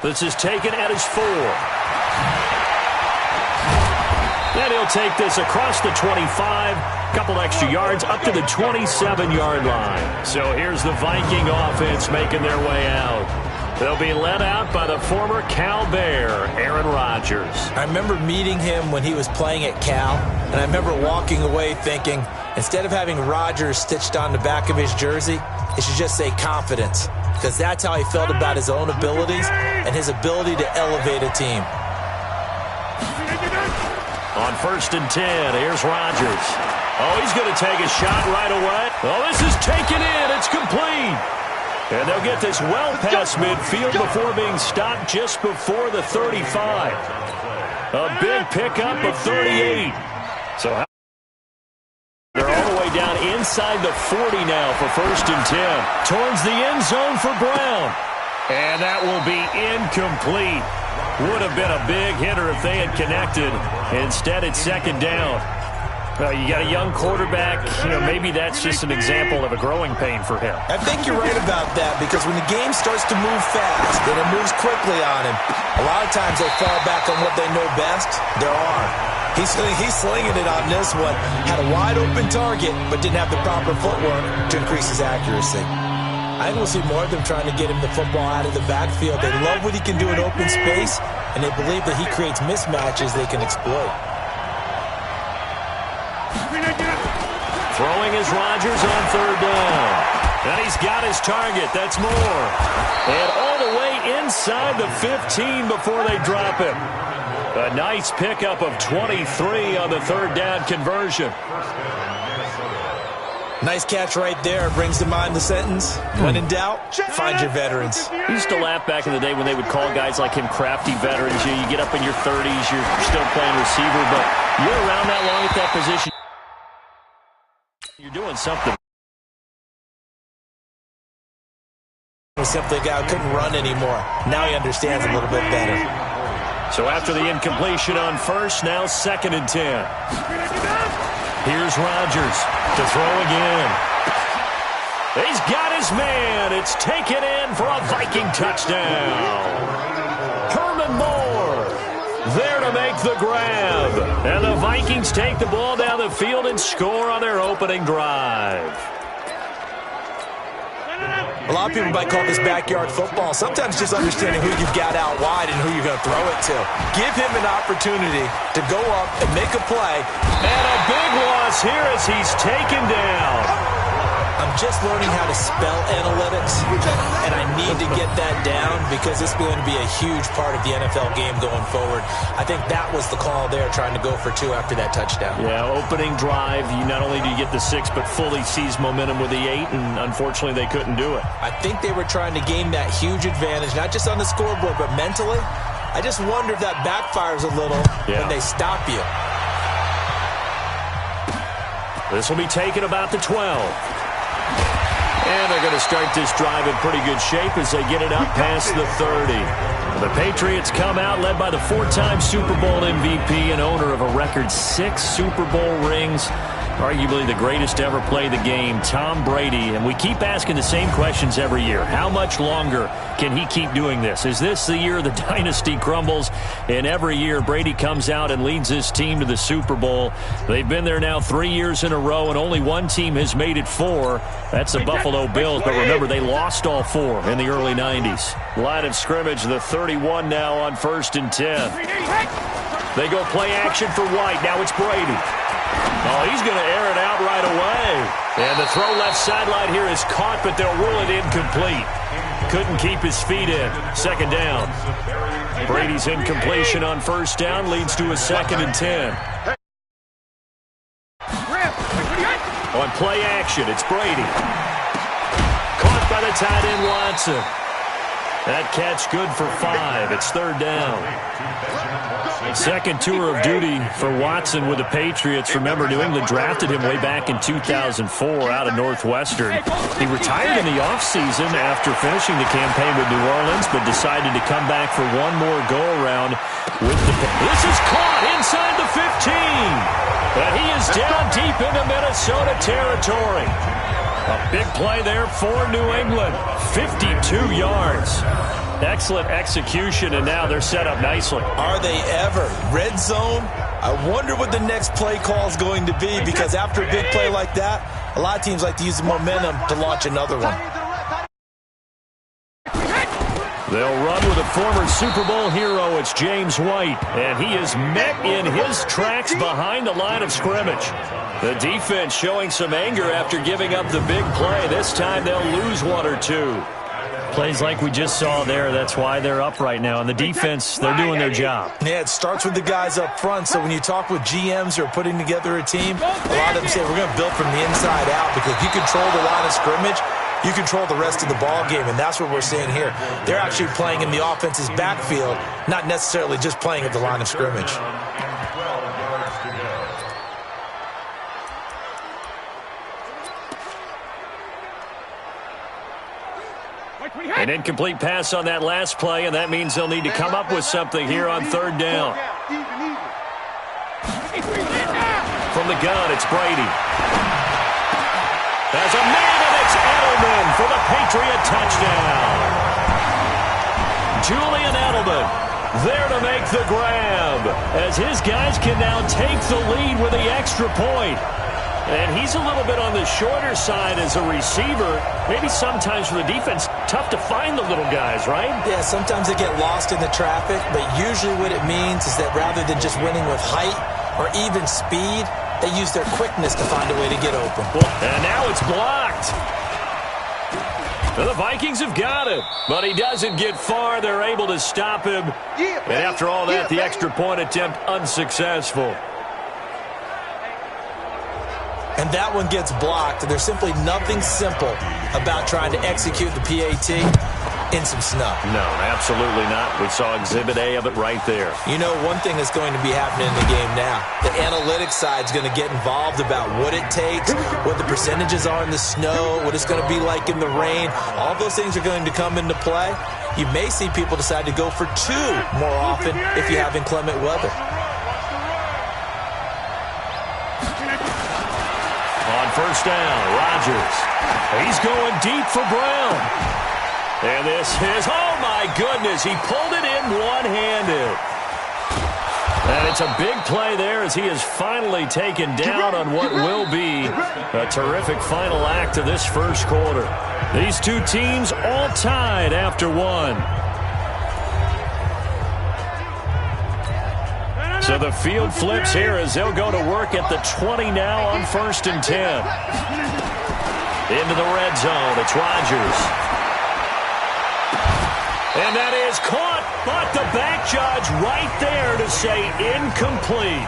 This is taken at his 4. And he'll take this across the 25, couple extra yards up to the 27-yard line. So here's the Viking offense making their way out. They'll be led out by the former Cal Bear, Aaron Rodgers. I remember meeting him when he was playing at Cal, and I remember walking away thinking, instead of having Rodgers stitched on the back of his jersey, it should just say confidence, because that's how he felt about his own abilities and his ability to elevate a team. On 1st and 10, here's Rodgers. Oh, he's going to take a shot right away. Oh, this is taken in. It's complete. And they'll get this well past midfield before being stopped just before the 35. A big pickup of 38. So they're all the way down inside the 40 now for 1st and 10. Towards the end zone for Brown. And that will be incomplete. Would have been a big hitter if they had connected. Instead, it's 2nd down. You got a young quarterback. Maybe that's just an example of a growing pain for him. I think you're right about that, because when the game starts to move fast and it moves quickly on him, a lot of times they fall back on what they know best, their arm. He's slinging it on this one. Had a wide-open target, but didn't have the proper footwork to increase his accuracy. I think we'll see more of them trying to get him the football out of the backfield. They love what he can do in open space, and they believe that he creates mismatches they can exploit. Throwing is Rodgers on 3rd down. And he's got his target. That's more. And all the way inside the 15 before they drop him. A nice pickup of 23 on the 3rd down conversion. Nice catch right there. Brings to mind the sentence, when in doubt, find your veterans. We used to laugh back in the day when they would call guys like him crafty veterans. You get up in your 30s, you're still playing receiver, but you're around that long at that position. You're doing something. Simply a guy who couldn't run anymore. Now he understands a little bit better. So after the incompletion on 1st, now 2nd and 10. Here's Rodgers to throw again. He's got his man. It's taken in for a Viking touchdown. Herman Moore there to make the grab. And the Vikings take the ball down the field and score on their opening drive. A lot of people might call this backyard football. Sometimes just understanding who you've got out wide and who you're going to throw it to. Give him an opportunity to go up and make a play. And a big loss here as he's taken down. I'm just learning how to spell analytics, and I need to get that down because it's going to be a huge part of the NFL game going forward. I think that was the call there, trying to go for 2 after that touchdown. Yeah, opening drive, you not only do you get the 6, but fully seize momentum with the 8, and unfortunately they couldn't do it. I think they were trying to gain that huge advantage, not just on the scoreboard, but mentally. I just wonder if that backfires a little when they stop you. This will be taken about the 12. And they're going to start this drive in pretty good shape as they get it up past the 30. The Patriots come out led by the 4-time Super Bowl MVP and owner of a record 6 Super Bowl rings. Arguably the greatest to ever play the game, Tom Brady. And we keep asking the same questions every year. How much longer can he keep doing this? Is this the year the dynasty crumbles? And every year Brady comes out and leads his team to the Super Bowl. They've been there now 3 years in a row, and only one team has made it 4. That's the Buffalo Bills. But remember, they lost all 4 in the early 90s. Line of scrimmage, the 31 now on 1st and 10. They go play action for White. Now it's Brady. Oh, he's going to air it out right away. And the throw left sideline here is caught, but they'll rule it incomplete. Couldn't keep his feet in. 2nd down. Brady's incompletion on 1st down leads to a 2nd and 10. On play action, it's Brady. Caught by the tight end Watson. That catch good for 5. It's 3rd down. Second tour of duty for Watson with the Patriots. Remember, New England drafted him way back in 2004 out of Northwestern. He retired in the offseason after finishing the campaign with New Orleans, but decided to come back for one more go-around with the... This is caught inside the 15. And he is down deep into Minnesota territory. A big play there for New England. 52 yards. Excellent execution, and now they're set up nicely. Are they ever? Red zone? I wonder what the next play call is going to be, because after a big play like that, a lot of teams like to use the momentum to launch another one. They'll run with a former Super Bowl hero. It's James White, and he is met in his tracks behind the line of scrimmage. The defense showing some anger after giving up the big play. This time they'll lose one or two. Plays like we just saw there, that's why they're up right now. And the defense, they're doing their job. Yeah, it starts with the guys up front. So when you talk with GMs who are putting together a team, a lot of them say we're going to build from the inside out, because if you control the line of scrimmage, you control the rest of the ball game, and that's what we're seeing here. They're actually playing in the offense's backfield, not necessarily just playing at the line of scrimmage. An incomplete pass on that last play, and that means they'll need to come up with something here on third down. From the gun, it's Brady. There's a man, and it's Edelman for the Patriot touchdown. Julian Edelman there to make the grab, as his guys can now take the lead with the extra point. And he's a little bit on the shorter side as a receiver. Maybe sometimes for the defense, tough to find the little guys, right? Yeah, sometimes they get lost in the traffic, but usually what it means is that rather than just winning with height or even speed, they use their quickness to find a way to get open. And now it's blocked. The Vikings have got him, but he doesn't get far. They're able to stop him. And after all that, the extra point attempt unsuccessful. And that one gets blocked. There's simply nothing simple about trying to execute the PAT in some snow. No, absolutely not. We saw Exhibit A of it right there. You know, one thing that's going to be happening in the game now, the analytics side is going to get involved about what it takes, what the percentages are in the snow, what it's going to be like in the rain. All those things are going to come into play. You may see people decide to go for two more often if you have inclement weather. First down, Rodgers. He's going deep for Brown. And this is, oh my goodness, he pulled it in one-handed. And it's a big play there as he is finally taken down on what will be a terrific final act of this first quarter. These two teams all tied after one. So the field flips here as they'll go to work at the 20 now on 1st and 10. Into the red zone, it's Rodgers. And that is caught, but the back judge right there to say incomplete.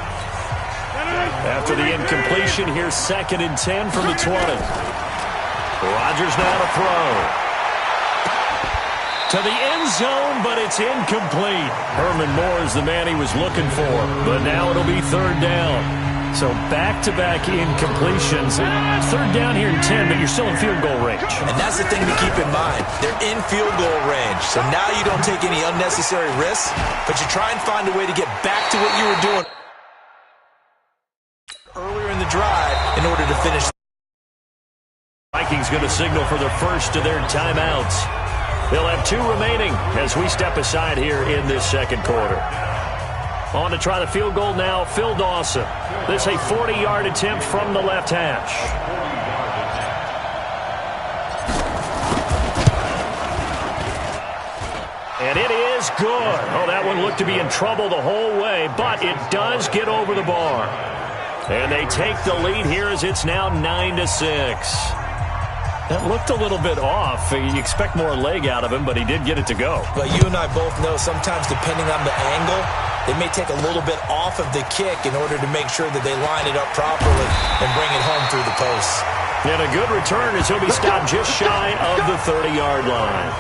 After the incompletion, here's 2nd and 10 from the 20. Rodgers now to throw. To the end zone, but it's incomplete. Herman Moore is the man he was looking for, but now it'll be 3rd down. So back-to-back incompletions. 3rd down here in 10, but you're still in field goal range. And that's the thing to keep in mind. They're in field goal range. So now you don't take any unnecessary risks, but you try and find a way to get back to what you were doing earlier in the drive in order to finish. Vikings going to signal for the first of their timeouts. They'll have 2 remaining as we step aside here in this second quarter. On to try the field goal now, Phil Dawson. This a 40-yard attempt from the left hash. And it is good. Oh, that one looked to be in trouble the whole way, but it does get over the bar. And they take the lead here as it's now 9-6. That looked a little bit off. You expect more leg out of him, but he did get it to go. But you and I both know sometimes depending on the angle, they may take a little bit off of the kick in order to make sure that they line it up properly and bring it home through the posts. And a good return as he'll be stopped just shy of the 30-yard line.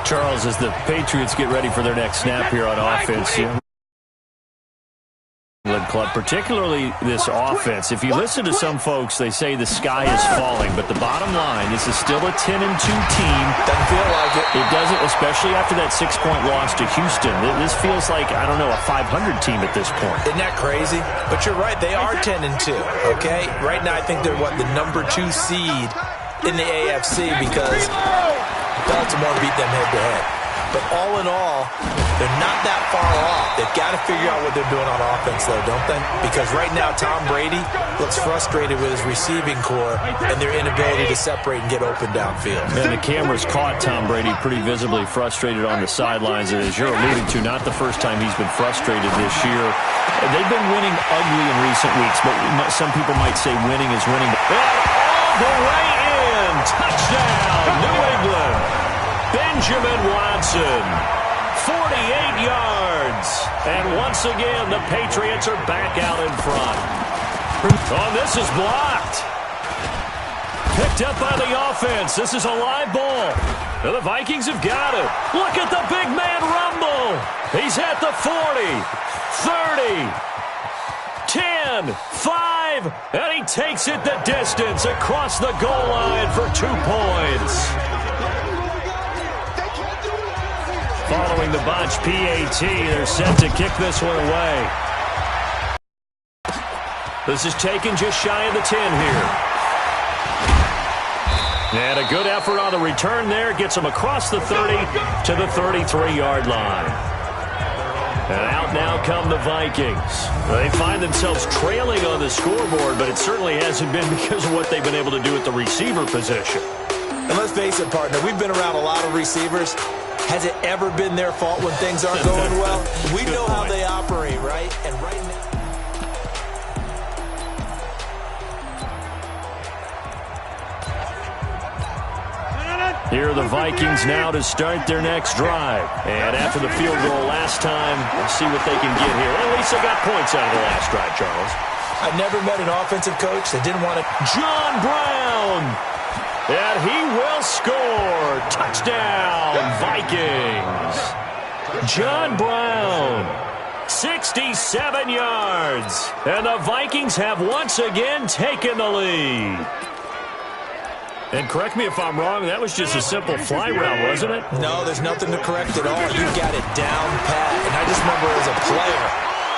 Charles, as the Patriots get ready for their next snap here on offense, club, particularly this offense. If you listen to some folks, they say the sky is falling, but the bottom line, this is still a 10-2 team. Doesn't feel like it. It doesn't, especially after that 6-point loss to Houston. This feels like, I don't know, a 500 team at this point. Isn't that crazy? But you're right, they are 10-2, okay? Right now, I think they're, the number 2 seed in the AFC because Baltimore beat them head-to-head. But all in all, they're not that far off. They've got to figure out what they're doing on offense, though, don't they? Because right now, Tom Brady looks frustrated with his receiving core and their inability to separate and get open downfield. And the cameras caught Tom Brady pretty visibly frustrated on the sidelines. And as you're alluding to, not the first time he's been frustrated this year. They've been winning ugly in recent weeks, but some people might say winning is winning. And all the way in, touchdown, New England. Benjamin Watson, 48 yards. And once again, the Patriots are back out in front. Oh, this is blocked. Picked up by the offense. This is a live ball. Now the Vikings have got it. Look at the big man rumble. He's at the 40, 30, 10, 5, and he takes it the distance across the goal line for 2 points. Following the botch PAT, they're set to kick this one away. This is taken just shy of the 10 here. And a good effort on the return there. Gets them across the 30 to the 33-yard line. And out now come the Vikings. They find themselves trailing on the scoreboard, but it certainly hasn't been because of what they've been able to do at the receiver position. And let's face it, partner, we've been around a lot of receivers. Has it ever been their fault when things aren't going well? We know how they operate, right? And right now... Here are the Vikings now to start their next drive. And after the field goal last time, let's see what they can get here. At least they got points out of the last drive, Charles. I've never met an offensive coach that didn't want to... John Brown! And he will score. Touchdown, Vikings. John Brown, 67 yards. And the Vikings have once again taken the lead. And correct me if I'm wrong, that was just a simple fly route, wasn't it? No, there's nothing to correct at all. You got it down pat. And I just remember as a player,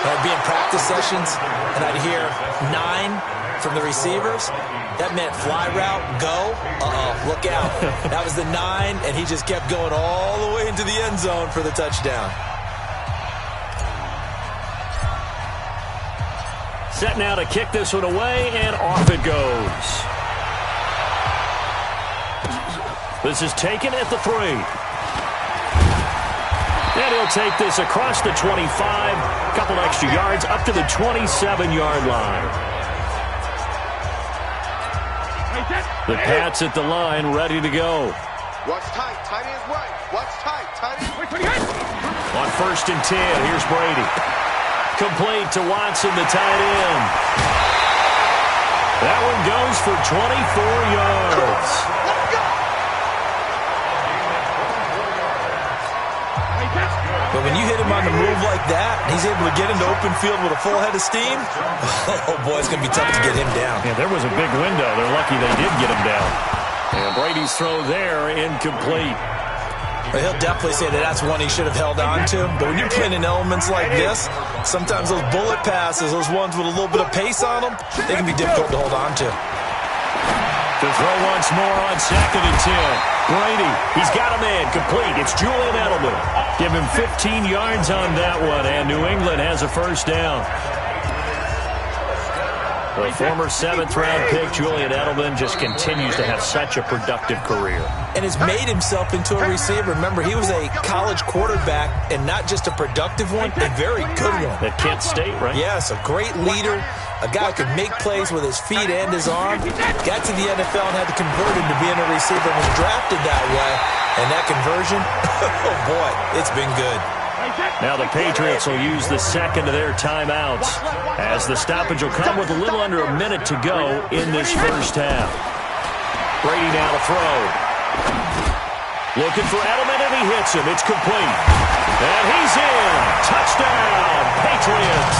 I'd be in practice sessions, and I'd hear 9 from the receivers. That meant fly route, go. Look out. That was the 9, and he just kept going all the way into the end zone for the touchdown. Set now to kick this one away, and off it goes. This is taken at the 3. And he'll take this across the 25, a couple extra yards, up to the 27-yard line. The Pats at the line, ready to go. Watch tight, tight end's right. Watch tight, tight end. On 1st and 10, here's Brady. Complete to Watson, the tight end. That one goes for 24 yards. Let's go. But when you hit him on the move like that, he's able to get into open field with a full head of steam, oh boy, it's going to be tough to get him down. Yeah, there was a big window. They're lucky they did get him down. And Brady's throw there, incomplete. But he'll definitely say that that's one he should have held on to. But when you're playing in elements like this, sometimes those bullet passes, those ones with a little bit of pace on them, they can be difficult to hold on to. To throw once more on 2nd and 10. Brady, he's got a man complete. It's Julian Edelman. Give him 15 yards on that one, and New England has a first down. The former 7th-round pick, Julian Edelman, just continues to have such a productive career. And has made himself into a receiver. Remember, he was a college quarterback, and not just a productive one, a very good one. At Kent State, right? Yes, a great leader, a guy who could make plays with his feet and his arm. Got to the NFL and had to convert him to being a receiver and was drafted that way. And that conversion, oh boy, it's been good. Now the Patriots will use the second of their timeouts, as the stoppage will come with a little under a minute to go in this first half. Brady now to throw. Looking for Edelman, and he hits him. It's complete. And he's in. Touchdown, Patriots.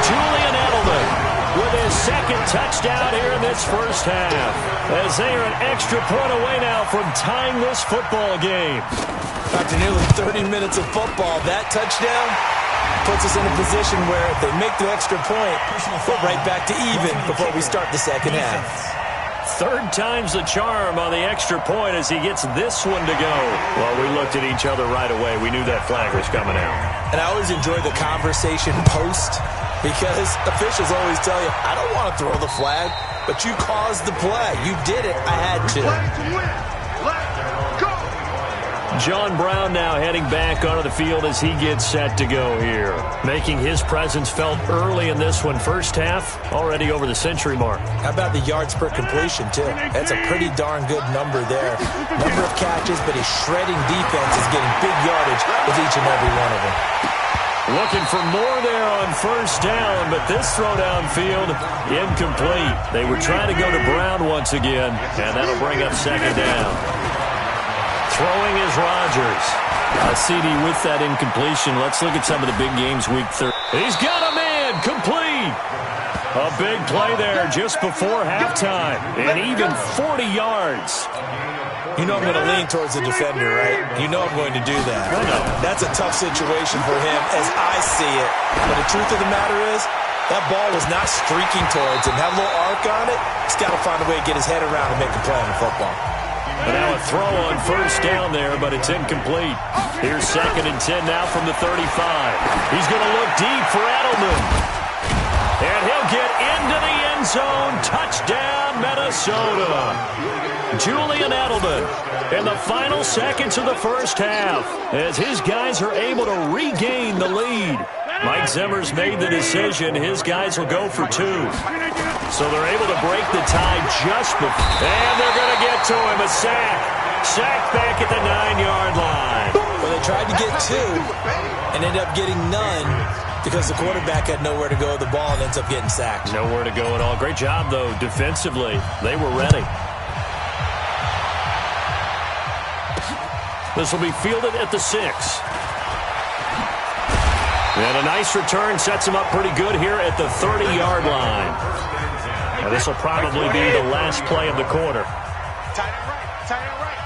Julian Edelman with his second touchdown here in this first half, as they are an extra point away now from tying this football game. After nearly 30 minutes of football, that touchdown puts us in a position where if they make the extra point, we're right back to even before we start the second half. Third time's the charm on the extra point as he gets this one to go. Well, we looked at each other right away. We knew that flag was coming out. And I always enjoy the conversation post because officials always tell you, I don't want to throw the flag, but you caused the play. You did it. I had to. Let's go. John Brown now heading back onto the field as he gets set to go here. Making his presence felt early in this one. First half, already over the century mark. How about the yards per completion, too? That's a pretty darn good number there. Number of catches, but his shredding defense is getting big yardage with each and every one of them. Looking for more there on first down, but this throw downfield, incomplete. They were trying to go to Brown once again, and that'll bring up second down. Throwing is Rodgers. CD with that incompletion. Let's look at some of the big games week 3. He's got a man, complete. A big play there just before halftime, and even 40 yards. You know I'm going to lean towards the defender, right? You know I'm going to do that. I know. That's a tough situation for him as I see it. But the truth of the matter is, that ball was not streaking towards him. Had a little arc on it. He's got to find a way to get his head around and make a play on the football. And now a throw on first down there, but it's incomplete. Here's 2nd and 10 now from the 35. He's going to look deep for Edelman. And he'll get into the end zone. Touchdown, Minnesota. Julian Edelman in the final seconds of the first half as his guys are able to regain the lead. Mike Zimmer's made the decision. His guys will go for 2. So they're able to break the tie just before. And they're going to get to him. A sack. Sack back at the 9-yard line. Well, they tried to get 2 and ended up getting none because the quarterback had nowhere to go with the ball and ends up getting sacked. Nowhere to go at all. Great job, though, defensively. They were ready. This will be fielded at the 6. And a nice return sets him up pretty good here at the 30-yard line. And this will probably be the last play of the quarter. Tight end right. Tight end right.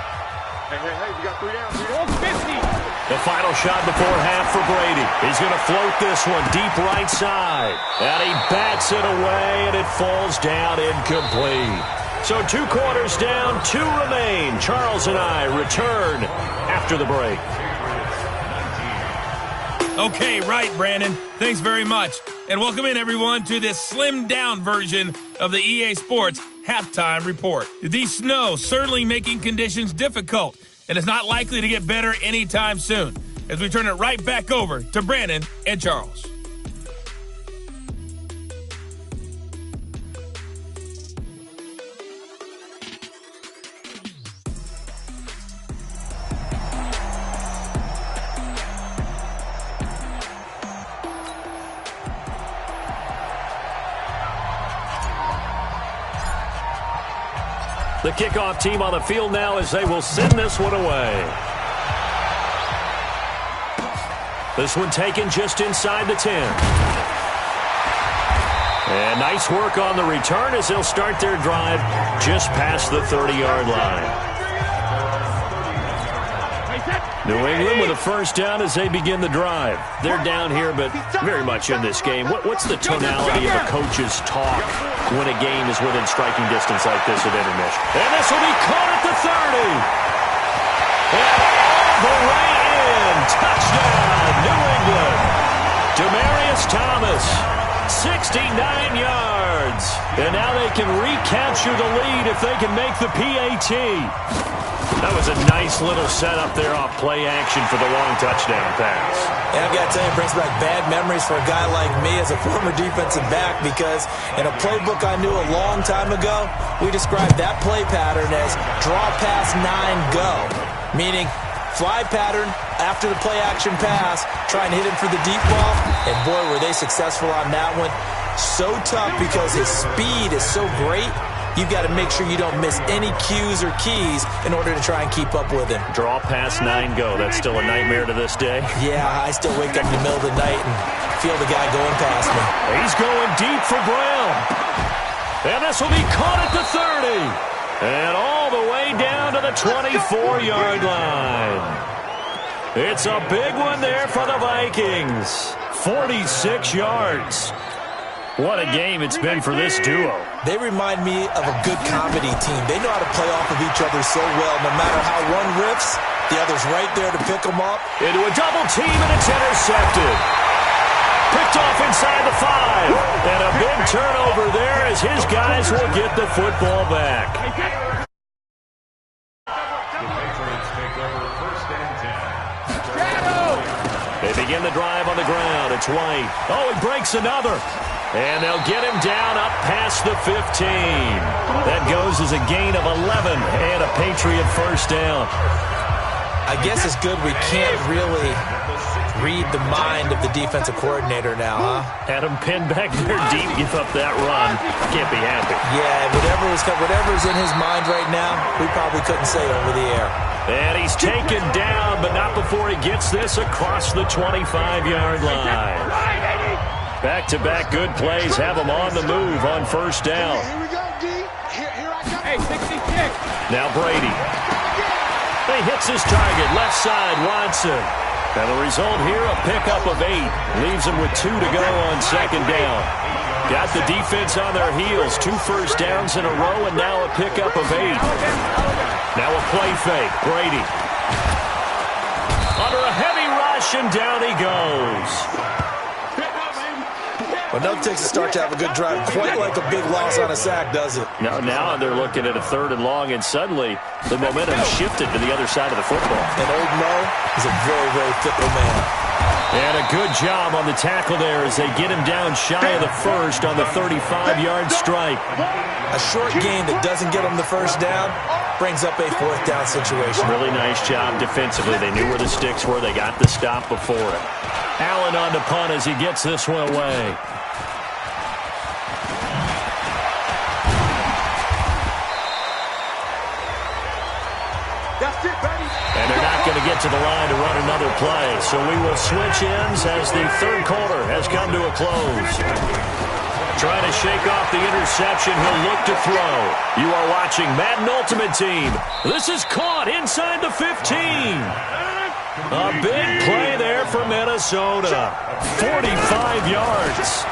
Hey, we got 3 down. 50. The final shot before half for Brady. He's going to float this one deep right side. And he bats it away, and it falls down incomplete. So 2 quarters down, 2 remain. Charles and I return after the break. Okay, right, Brandon. Thanks very much. And welcome in, everyone, to this slimmed-down version of the EA Sports Halftime Report. The snow certainly making conditions difficult, and it's not likely to get better anytime soon, as we turn it right back over to Brandon and Charles. The kickoff team on the field now as they will send this one away. This one taken just inside the 10. And nice work on the return as they'll start their drive just past the 30-yard line. New England with a first down as they begin the drive. They're down here, but very much in this game. What's the tonality of a coach's talk when a game is within striking distance like this at intermission? And this will be caught at the 30. And all the way in. Touchdown, New England. Demaryius Thomas, 69 yards. And now they can recapture the lead if they can make the PAT. That was a nice little setup there off play action for the long touchdown pass. And I've got to tell you, it brings back bad memories for a guy like me as a former defensive back because in a playbook I knew a long time ago, we described that play pattern as draw pass 9 go, meaning fly pattern after the play action pass, try and hit him for the deep ball, and boy, were they successful on that one. So tough because his speed is so great. You've got to make sure you don't miss any cues or keys in order to try and keep up with him. Draw pass 9 go. That's still a nightmare to this day. Yeah, I still wake up in the middle of the night and feel the guy going past me. He's going deep for Brown. And this will be caught at the 30. And all the way down to the 24-yard line. It's a big one there for the Vikings. 46 yards. What a game it's been for this duo. They remind me of a good comedy team. They know how to play off of each other so well. No matter how one riffs, the other's right there to pick them up. Into a double team, and it's intercepted. Picked off inside the 5. And a big turnover there as his guys will get the football back. They begin the drive on the ground. It's White. Oh, he breaks another. And they'll get him down up past the 15. That goes as a gain of 11 and a Patriot first down. I guess it's good we can't really read the mind of the defensive coordinator now, huh? Had him pinned back there deep, give up that run. Can't be happy. Yeah, whatever's in his mind right now, we probably couldn't say over the air. And he's taken down, but not before he gets this across the 25-yard line. Back-to-back good plays have him on the move on first down. Here we go, D. Here I come. Hey, 66. Now Brady. He hits his target, left side, Watson. And the result here, a pickup of 8. Leaves him with 2 to go on second down. Got the defense on their heels. 2 first downs in a row, and now a pickup of 8. Now a play fake. Brady. Under a heavy rush, and down he goes. But no takes a start to have a good drive. Quite like a big loss on a sack, does it? Now they're looking at a 3rd and long, and suddenly the momentum shifted to the other side of the football. And old Mo is a very, very fickle man. And a good job on the tackle there as they get him down shy of the first on the 35-yard strike. A short game that doesn't get him the first down brings up a 4th down situation. Really nice job defensively. They knew where the sticks were. They got the stop before it. Allen on the punt as he gets this one away. And they're not going to get to the line to run another play. So we will switch ends as the 3rd quarter has come to a close. Trying to shake off the interception. He'll look to throw. You are watching Madden Ultimate Team. This is caught inside the 15. A big play there for Minnesota. 45 yards.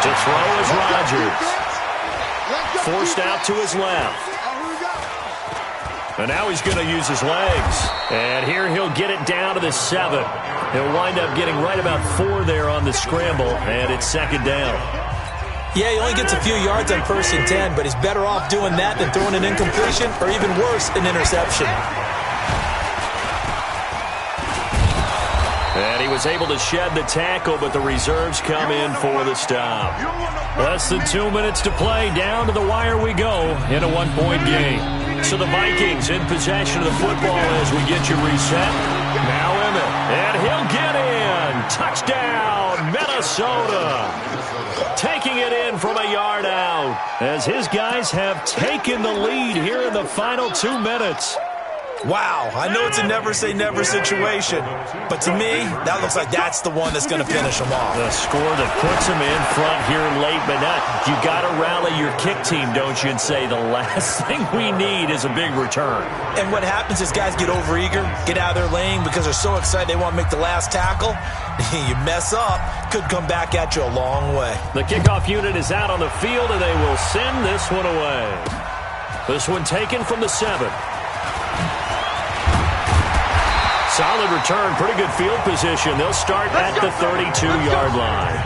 To throw is Rodgers. Forced out to his left. And now he's going to use his legs. And here he'll get it down to the 7. He'll wind up getting right about 4 there on the scramble, and it's 2nd down. Yeah, he only gets a few yards on 1st and 10, but he's better off doing that than throwing an incompletion, or even worse, an interception. And he was able to shed the tackle, but the reserves come in for the stop. Less than 2 minutes to play. Down to the wire we go in a 1-point game. So the Vikings in possession of the football as we get you reset. Now Emmett, and he'll get in. Touchdown, Minnesota. Taking it in from a yard out as his guys have taken the lead here in the final 2 minutes. Wow, I know it's a never-say-never situation, but to me, that looks like that's the one that's going to finish them off. The score that puts them in front here late, but not. You got to rally your kick team, don't you, and say the last thing we need is a big return. And what happens is guys get overeager, get out of their lane because they're so excited they want to make the last tackle. You mess up, could come back at you a long way. The kickoff unit is out on the field, and they will send this one away. This one taken from the 7. Solid return, pretty good field position. They'll start at the 32-yard line.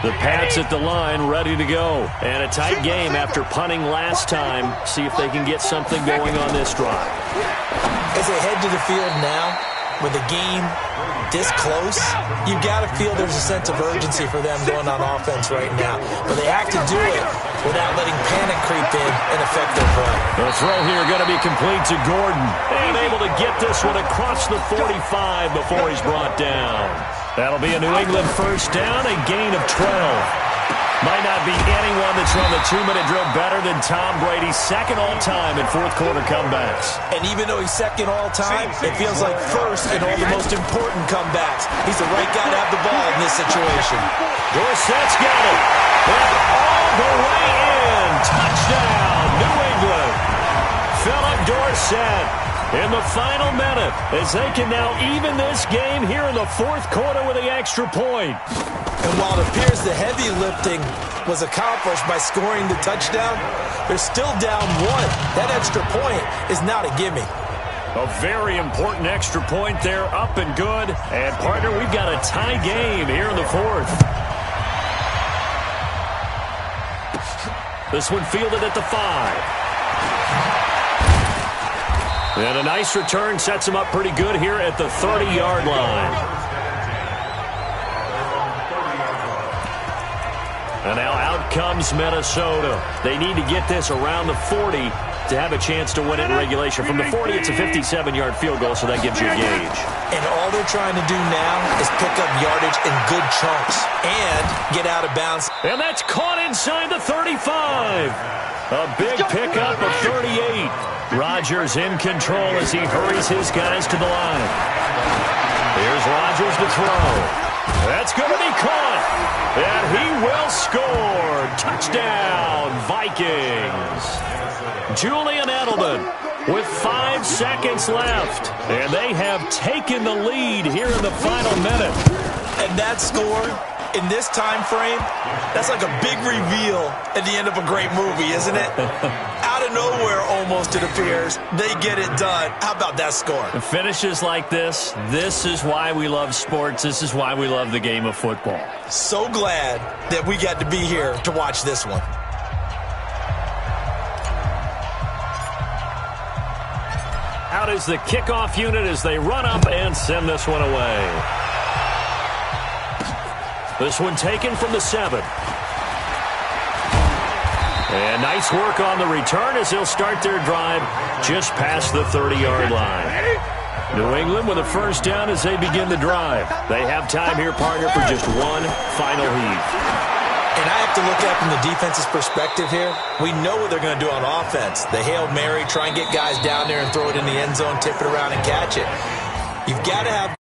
The Pats at the line, ready to go. And a tight game after punting last time. See if they can get something going on this drive. As they head to the field now, with the game this close, you got to feel there's a sense of urgency for them going on offense right now. But they have to do it without letting panic creep in and affect their play. The throw here going to be complete to Gordon. And able to get this one across the 45 before he's brought down. That'll be a New England first down, a gain of 12. Might not be anyone that's run the 2-minute drill better than Tom Brady, second all-time in fourth-quarter comebacks. And even though he's second all-time, it feels like first in all the most important comebacks. He's the right guy to have the ball in this situation. Dorsett's got it. And all the way in. Touchdown, New England. Philip Dorsett in the final minute as they can now even this game here in the fourth quarter with the extra point. And while it appears the heavy lifting was accomplished by scoring the touchdown, they're still down one. That extra point is not a gimme. A very important extra point there, up and good. And, partner, we've got a tie game here in the fourth. This one fielded at the 5. And a nice return sets him up pretty good here at the 30-yard line. And now out comes Minnesota. They need to get this around the 40 to have a chance to win it in regulation. From the 40, it's a 57-yard field goal, so that gives you a gauge. And all they're trying to do now is pick up yardage in good chunks and get out of bounds. And that's caught inside the 35. A big pickup of 38. Rodgers in control as he hurries his guys to the line. Here's Rodgers to throw. That's going to be caught. And he will score. Touchdown, Vikings. Julian Edelman with 5 seconds left. And they have taken the lead here in the final minute. And that score, in this time frame, that's like a big reveal at the end of a great movie, isn't it? Out of nowhere, almost, it appears. They get it done. How about that score? Finishes like this is why we love sports. This is why we love the game of football. So glad that we got to be here to watch this one. Out is the kickoff unit as they run up and send this one away. This one taken from the 7. And nice work on the return as they'll start their drive just past the 30-yard line. New England with a first down as they begin the drive. They have time here, partner, for just one final heave. And I have to look at it from the defense's perspective here. We know what they're going to do on offense. The Hail Mary, try and get guys down there and throw it in the end zone, tip it around and catch it. You've got to have